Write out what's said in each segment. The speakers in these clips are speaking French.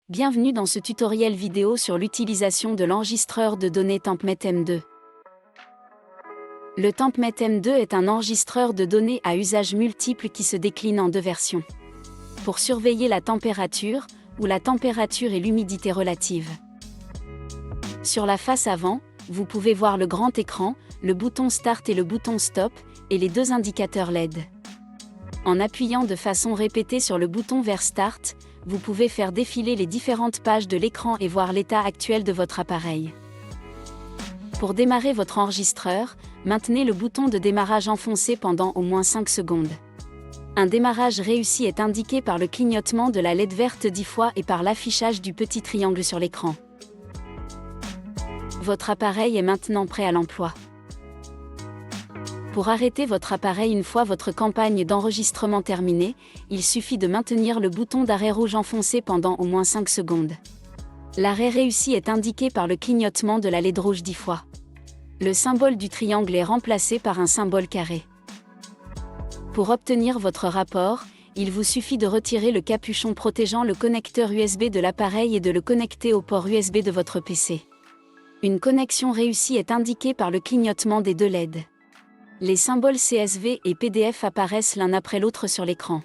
Bienvenue dans ce tutoriel vidéo sur l'utilisation de l'enregistreur de données Tempmet M2. Le Tempmet M2 est un enregistreur de données à usage multiple qui se décline en deux versions. Pour surveiller la température, ou la température et l'humidité relative. Sur la face avant, vous pouvez voir le grand écran, le bouton Start et le bouton Stop, et les deux indicateurs LED. En appuyant de façon répétée sur le bouton vers Start, vous pouvez faire défiler les différentes pages de l'écran et voir l'état actuel de votre appareil. Pour démarrer votre enregistreur, maintenez le bouton de démarrage enfoncé pendant au moins 5 secondes. Un démarrage réussi est indiqué par le clignotement de la LED verte 10 fois et par l'affichage du petit triangle sur l'écran. Votre appareil est maintenant prêt à l'emploi. Pour arrêter votre appareil une fois votre campagne d'enregistrement terminée, il suffit de maintenir le bouton d'arrêt rouge enfoncé pendant au moins 5 secondes. L'arrêt réussi est indiqué par le clignotement de la LED rouge 10 fois. Le symbole du triangle est remplacé par un symbole carré. Pour obtenir votre rapport, il vous suffit de retirer le capuchon protégeant le connecteur USB de l'appareil et de le connecter au port USB de votre PC. Une connexion réussie est indiquée par le clignotement des deux LED. Les symboles CSV et PDF apparaissent l'un après l'autre sur l'écran.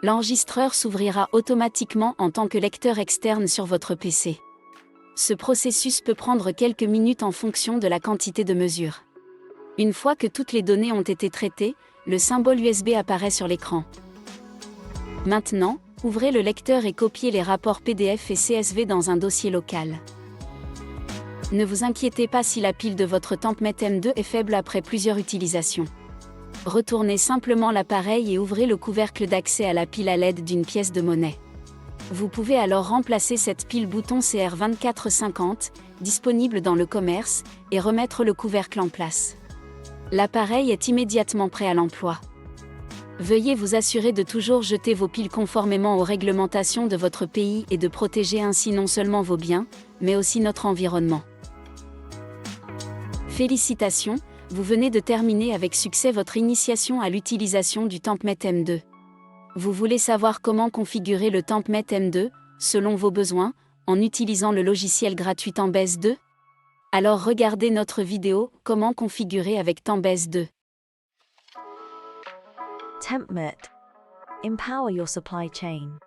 L'enregistreur s'ouvrira automatiquement en tant que lecteur externe sur votre PC. Ce processus peut prendre quelques minutes en fonction de la quantité de mesure. Une fois que toutes les données ont été traitées, le symbole USB apparaît sur l'écran. Maintenant, ouvrez le lecteur et copiez les rapports PDF et CSV dans un dossier local. Ne vous inquiétez pas si la pile de votre Tempmet M2 est faible après plusieurs utilisations. Retournez simplement l'appareil et ouvrez le couvercle d'accès à la pile à l'aide d'une pièce de monnaie. Vous pouvez alors remplacer cette pile bouton CR2450, disponible dans le commerce, et remettre le couvercle en place. L'appareil est immédiatement prêt à l'emploi. Veuillez vous assurer de toujours jeter vos piles conformément aux réglementations de votre pays et de protéger ainsi non seulement vos biens, mais aussi notre environnement. Félicitations, vous venez de terminer avec succès votre initiation à l'utilisation du Tempmet M2. Vous voulez savoir comment configurer le Tempmet M2, selon vos besoins, en utilisant le logiciel gratuit Tambez 2? Alors regardez notre vidéo « Comment configurer avec Tambez 2 ». Tempmet. Empower your supply chain.